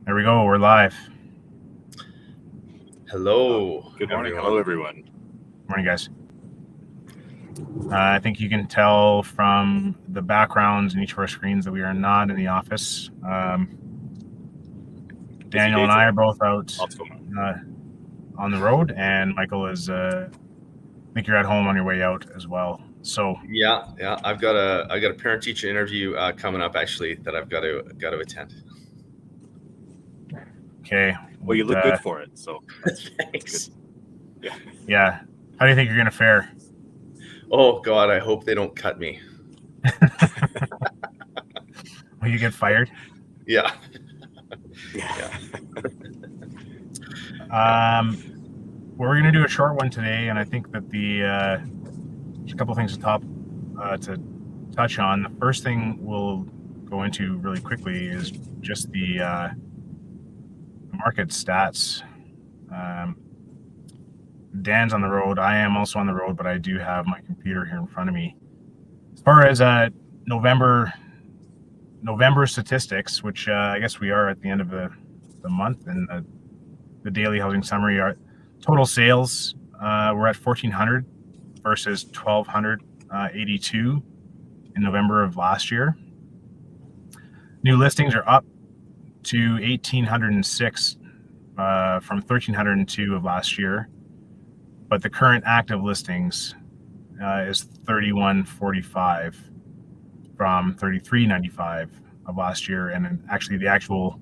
There we go. We're live. Hello. Good morning. Hello, everyone. Morning, guys. I think you can tell from the backgrounds in each of our screens that we are not in the office. Daniel and I are both out on the road, and Michael is. I think you're at home on your way out as well. So yeah, I've got a parent-teacher interview coming up actually that I've got to attend. Okay. Well, you look good for it, so thanks. Good. Yeah. How do you think you're gonna fare? Oh God, I hope they don't cut me. Will you get fired? Yeah. We're gonna do a short one today, and I think that there's a couple things to touch on. The first thing we'll go into really quickly is just the market stats. Dan's on the road. I am also on the road, but I do have my computer here in front of me. As far as November statistics, which I guess we are at the end of the month, and the daily housing summary, are total sales we're at 1,400 versus 1,282 in November of last year. New listings are up to 1,806 from 1,302 of last year, but the current active listings is 3,145 from 3,395 of last year, and actually the actual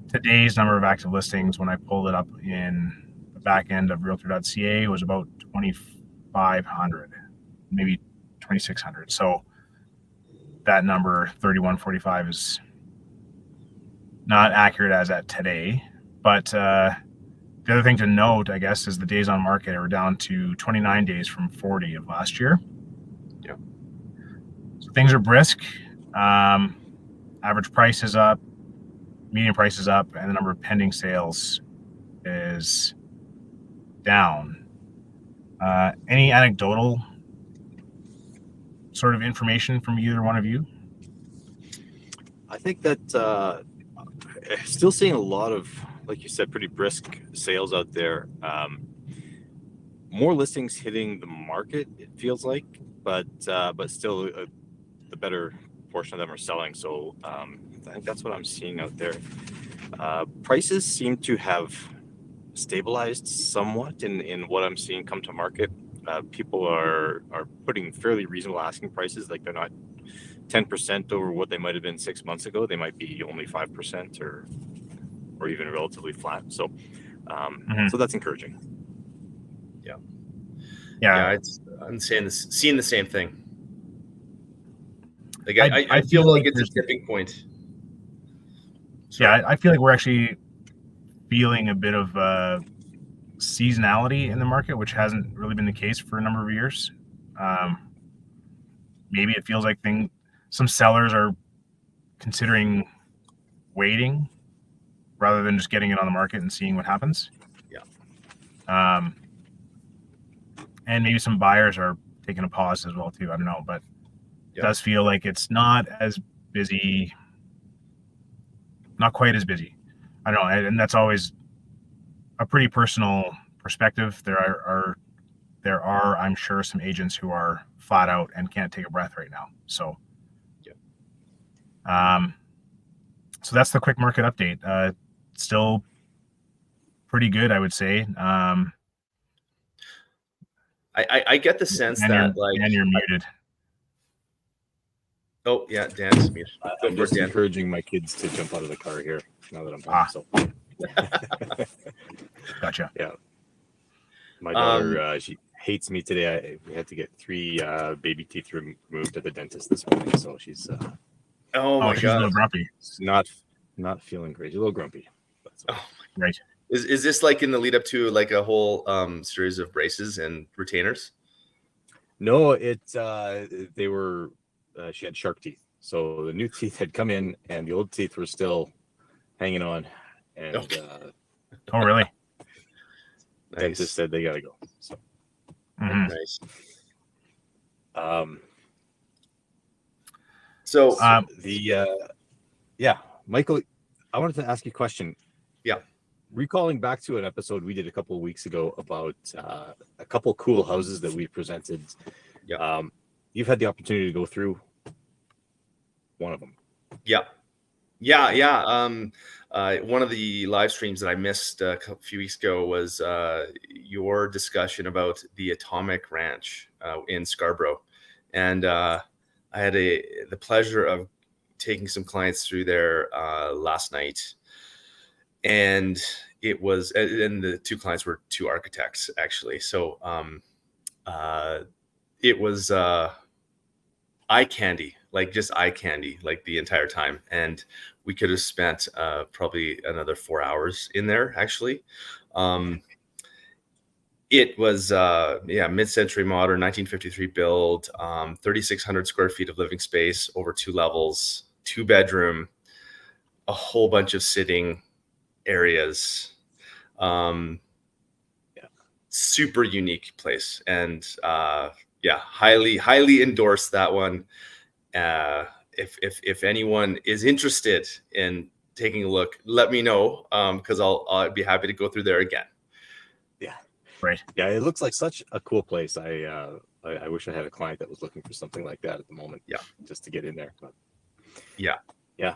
today's number of active listings, when I pulled it up in the back end of Realtor.ca, was about 2,500, maybe 2,600. So that number 3,145 is not accurate as at today. But the other thing to note, I guess, is the days on market are down to 29 days from 40 of last year. Yeah. So things are brisk. Average price is up, median price is up, and the number of pending sales is down. Any anecdotal sort of information from either one of you? I think that still seeing a lot of, like you said, pretty brisk sales out there. More listings hitting the market, it feels like, but still the better portion of them are selling. So I think that's what I'm seeing out there. Prices seem to have stabilized somewhat in what I'm seeing come to market. People are putting fairly reasonable asking prices, like they're not 10% over what they might have been 6 months ago. They might be only 5% or even relatively flat. So so that's encouraging. Yeah. I'm seeing the same thing. Like I feel like it's a tipping point. Yeah, I feel like we're actually feeling a bit of seasonality in the market, which hasn't really been the case for a number of years. Maybe it feels like some sellers are considering waiting rather than just getting it on the market and seeing what happens. Yeah. And maybe some buyers are taking a pause as well too. I don't know, but it does feel like it's not as busy, not quite as busy. I don't know, and that's always a pretty personal perspective. There are, I'm sure, some agents who are flat out and can't take a breath right now. So, so that's the quick market update. Still pretty good, I would say. I get the sense that you're muted. Oh yeah, Dan's muted. I'm just encouraging my kids to jump out of the car here now that I'm home. So. Gotcha. Yeah. My daughter, she hates me today. We had to get 3 baby teeth removed at the dentist this morning, so she's oh my she's God, a little grumpy. Not feeling great. She's a little grumpy. Right. Is this like in the lead up to like a whole series of braces and retainers? No, they were. She had shark teeth, so the new teeth had come in, and the old teeth were still hanging on. And oh, really? Dentist said they gotta go. So nice. So Michael, I wanted to ask you a question. Yeah. Recalling back to an episode we did a couple of weeks ago about a couple cool houses that we presented. Yeah. You've had the opportunity to go through one of them. Yeah. One of the live streams that I missed a few weeks ago was your discussion about the Atomic Ranch in Scarborough, and I had the pleasure of taking some clients through there last night, and the two clients were two architects actually. So it was eye candy, like just eye candy, like the entire time. And we could have spent probably another 4 hours in there, actually. It was, mid-century modern, 1953 build, 3,600 square feet of living space, over 2 levels, 2-bedroom, a whole bunch of sitting areas. Super unique place. And highly endorse that one. If anyone is interested in taking a look, let me know, because I'll be happy to go through there again. Yeah. Right. Yeah, it looks like such a cool place. I wish I had a client that was looking for something like that at the moment. Yeah. Just to get in there. But Yeah. Anyway,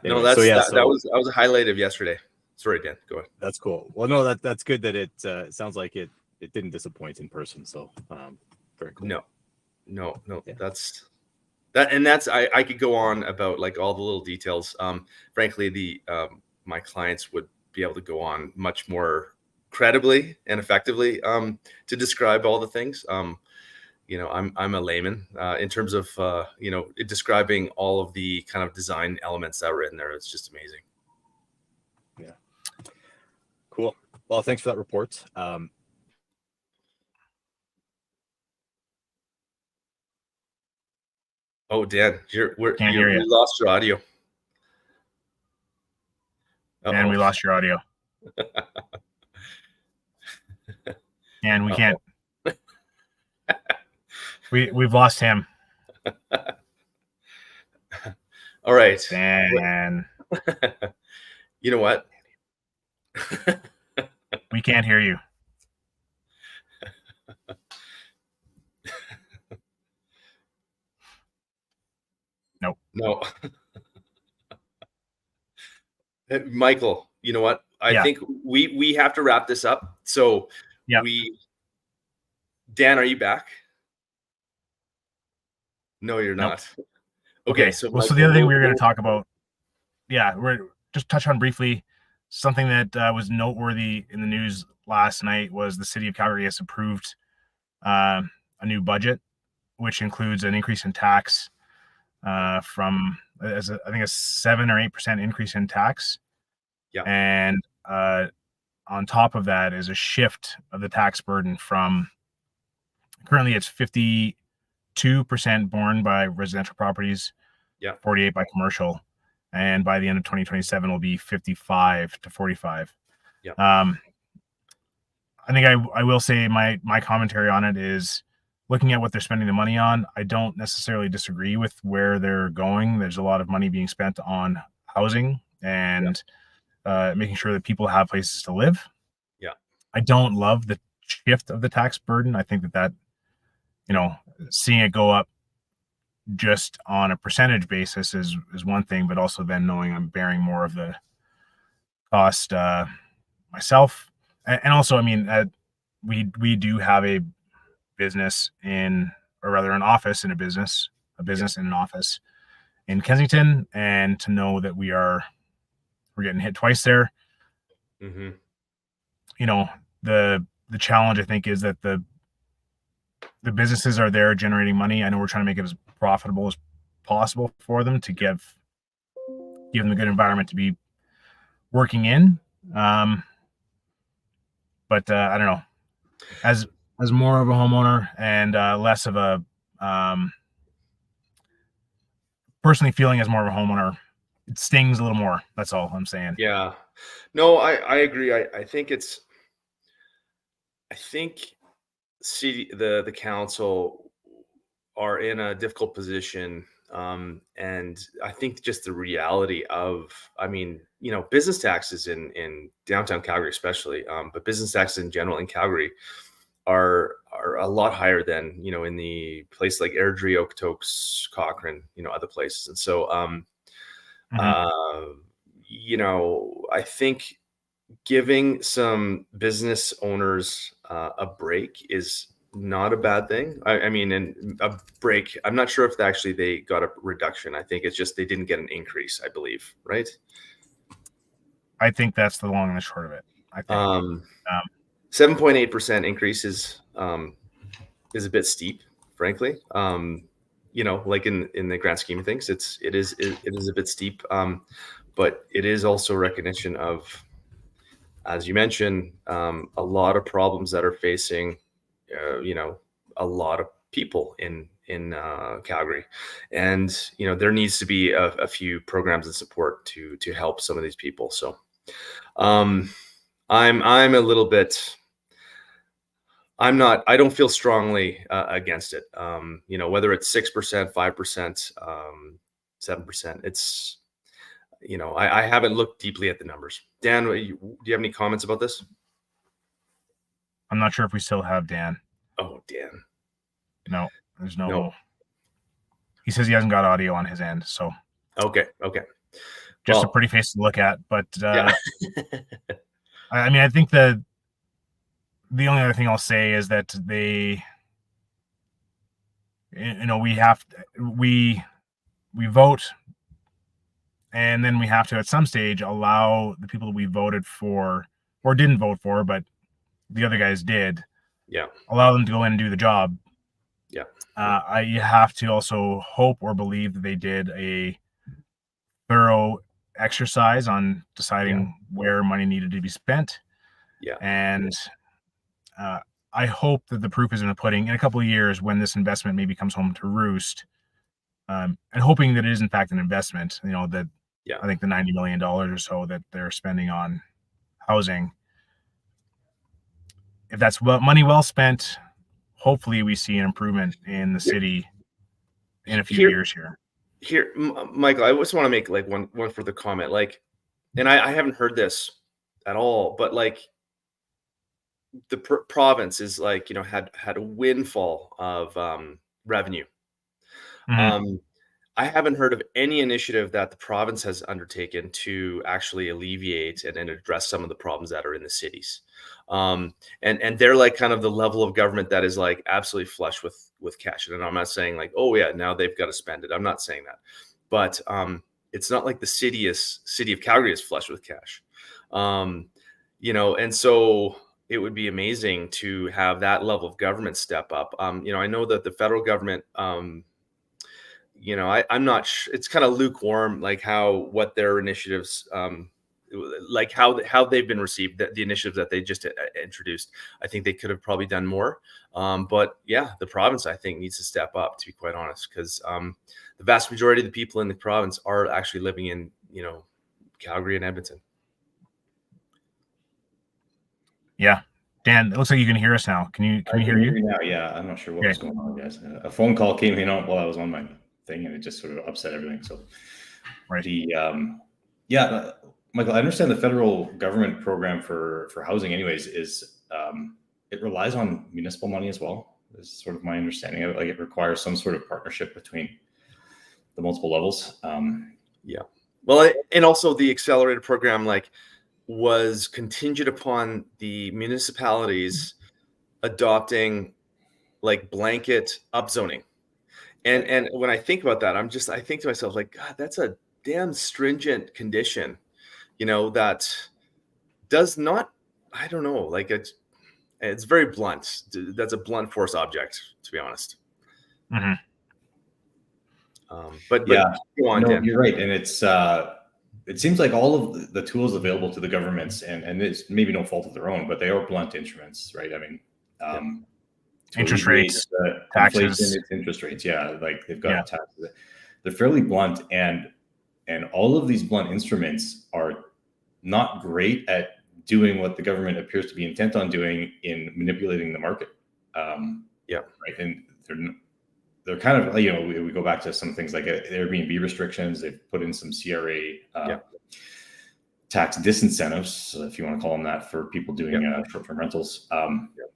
No, that was a highlight of yesterday. Sorry, Dan. Go ahead. That's cool. Well, no, that's good that it sounds like it didn't disappoint in person. So very cool. No. Yeah. That's I could go on about like all the little details. Frankly, my clients would be able to go on much more credibly and effectively to describe all the things. I'm a layman in terms of describing all of the kind of design elements that were in there. It's just amazing. Yeah. Cool. Well, thanks for that report. Oh, Dan, we hear you. lost your audio. And we lost your audio. And we can't. We've lost him. All right. Dan. You know what? We can't hear you. Nope. No. Michael, you know what? I think we have to wrap this up. So Dan, are you back? No, you're not. Nope. Okay. So so the other thing we were going to talk about, we're just touch on briefly something that was noteworthy in the news last night was the City of Calgary has approved a new budget, which includes an increase in tax from I think a 7 or 8% increase in tax. Yeah. And on top of that is a shift of the tax burden from currently it's 52% borne by residential properties, 48 by commercial, and by the end of 2027 will be 55 to 45. Yeah. I think I will say my commentary on it is looking at what they're spending the money on. I don't necessarily disagree with where they're going. There's a lot of money being spent on housing and making sure that people have places to live. Yeah. I don't love the shift of the tax burden. I think that seeing it go up just on a percentage basis is one thing, but also then knowing I'm bearing more of the cost myself. And also, I mean, we do have a business an office in a business in an office in Kensington, and to know that we're getting hit twice there. Mm-hmm. The challenge I think is that the businesses are there generating money. I know we're trying to make it as profitable as possible for them to give them a good environment to be working in. But I don't know, as more of a homeowner and less of a personally feeling as more of a homeowner, it stings a little more. That's all I'm saying. Yeah, no, I agree. I think the council are in a difficult position And I think just the reality of, business taxes in downtown Calgary, especially, but business taxes in general in Calgary are a lot higher than, in the place like Airdrie, Okotoks, Cochrane, other places. And so, I think giving some business owners a break is not a bad thing. And a break, I'm not sure if actually they got a reduction. I think it's just they didn't get an increase, I believe, right? I think that's the long and the short of it. I think 7.8% increase is a bit steep, frankly. Like in the grand scheme of things, it is a bit steep. But it is also recognition of, as you mentioned, a lot of problems that are facing, a lot of people in Calgary, and there needs to be a few programs and support to help some of these people. So, I'm a little bit. I don't feel strongly against it. Whether it's 6%, 5%, 7%, it's. I haven't looked deeply at the numbers. Dan, do you have any comments about this? I'm not sure if we still have Dan. Oh, Dan. No, there's no. He says he hasn't got audio on his end. So. Okay. Just a pretty face to look at. But yeah. I think the only other thing I'll say is that we vote. And then we have to, at some stage, allow the people that we voted for or didn't vote for, but the other guys did. Yeah. Allow them to go in and do the job. Yeah. You have to also hope or believe that they did a thorough exercise on deciding where money needed to be spent. Yeah. And I hope that the proof is in the pudding in a couple of years when this investment maybe comes home to roost. And hoping that it is in fact an investment, that. Yeah. I think the $90 million or so that they're spending on housing, if that's money well spent, hopefully we see an improvement in the city in a few years here. Here, Michael, I just want to make like one further comment. Like, and I haven't heard this at all, but like the province is like, had a windfall of revenue. Mm-hmm. I haven't heard of any initiative that the province has undertaken to actually alleviate and address some of the problems that are in the cities. And they're like kind of the level of government that is like absolutely flush with cash. And I'm not saying like, oh yeah, now they've got to spend it. I'm not saying that, but it's not like the City of Calgary is flush with cash. And so it would be amazing to have that level of government step up. I know that the federal government, I'm not it's kind of lukewarm, like what their initiatives, like how they've been received, the initiatives that they just introduced. I think they could have probably done more. But yeah, the province, I think, needs to step up, to be quite honest, because the vast majority of the people in the province are actually living in, Calgary and Edmonton. Yeah. Dan, it looks like you can hear us now. Can you hear you now? Yeah, I'm not sure what was going on, guys. A phone call came in while I was on my thing, and it just sort of upset everything. So, right. Michael, I understand the federal government program for housing, anyways, is it relies on municipal money as well. Is sort of my understanding of it. Like it requires some sort of partnership between the multiple levels. Yeah. Well, and also the accelerated program, like, was contingent upon the municipalities adopting like blanket upzoning. And when I think about that, I think to myself, like, God, that's a damn stringent condition, that does not, I don't know, like it's very blunt. That's a blunt force object, to be honest. Mm-hmm. But yeah, go on, Dan. You're right. And it seems like all of the tools available to the governments, and it's maybe no fault of their own, but they are blunt instruments, right? I mean, interest rates, taxes, interest rates. Yeah. Like they've got taxes. They're fairly blunt, and all of these blunt instruments are not great at doing what the government appears to be intent on doing in manipulating the market. Yeah. Right. And they're kind of, you know, we go back to some things like Airbnb restrictions. They've put in some CRA tax disincentives, if you want to call them that, for people doing short-term rentals.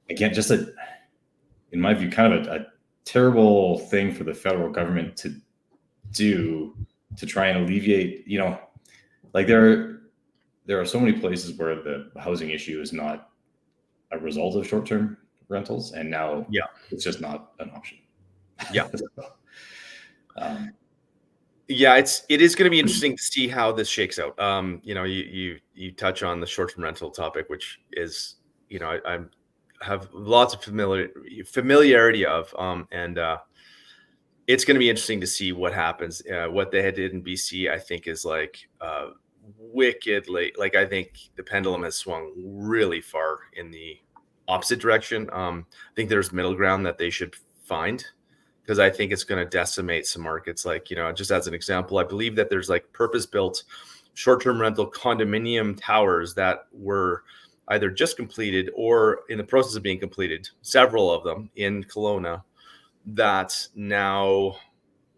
Again, just in my view, kind of a terrible thing for the federal government to do to try and alleviate, you know, like there are so many places where the housing issue is not a result of short-term rentals, and now it's just not an option. It is going to be interesting to see how this shakes out. You know, you touch on the short-term rental topic, which is, you know, I have lots of familiarity of, and it's going to be interesting to see what happens. What they did in BC, I think, is like wickedly, like, I think the pendulum has swung really far in the opposite direction. I think there's middle ground that they should find, because I think it's going to decimate some markets. Like, you know, just as an example, I believe that there's like purpose-built short-term rental condominium towers that were either just completed or in the process of being completed, several of them in Kelowna, that now,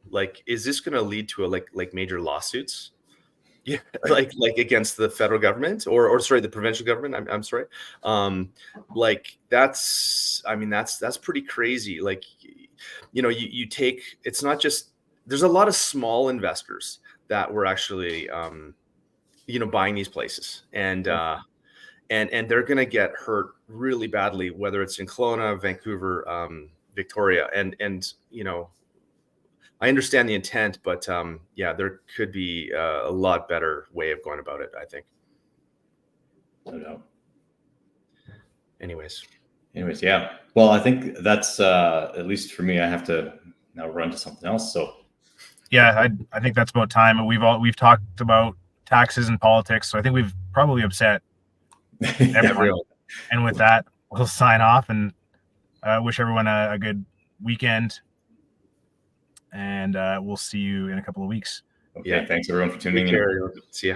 like, is this going to lead to like major lawsuits? Yeah, like against the federal government or sorry, the provincial government. I'm sorry. Like that's pretty crazy. Like, you know, you take, it's not just, there's a lot of small investors that were actually, you know, buying these places, and they're going to get hurt really badly, whether it's in Kelowna, Vancouver, Victoria, and you know, I understand the intent, but there could be a lot better way of going about it, I think. No doubt. Anyways, yeah. Well, I think that's at least for me. I have to now run to something else. So Yeah, I think that's about time. We've talked about taxes and politics, so I think we've probably upset everyone. And with that, we'll sign off and wish everyone a good weekend. And we'll see you in a couple of weeks. Okay, thanks everyone for tuning in. See ya.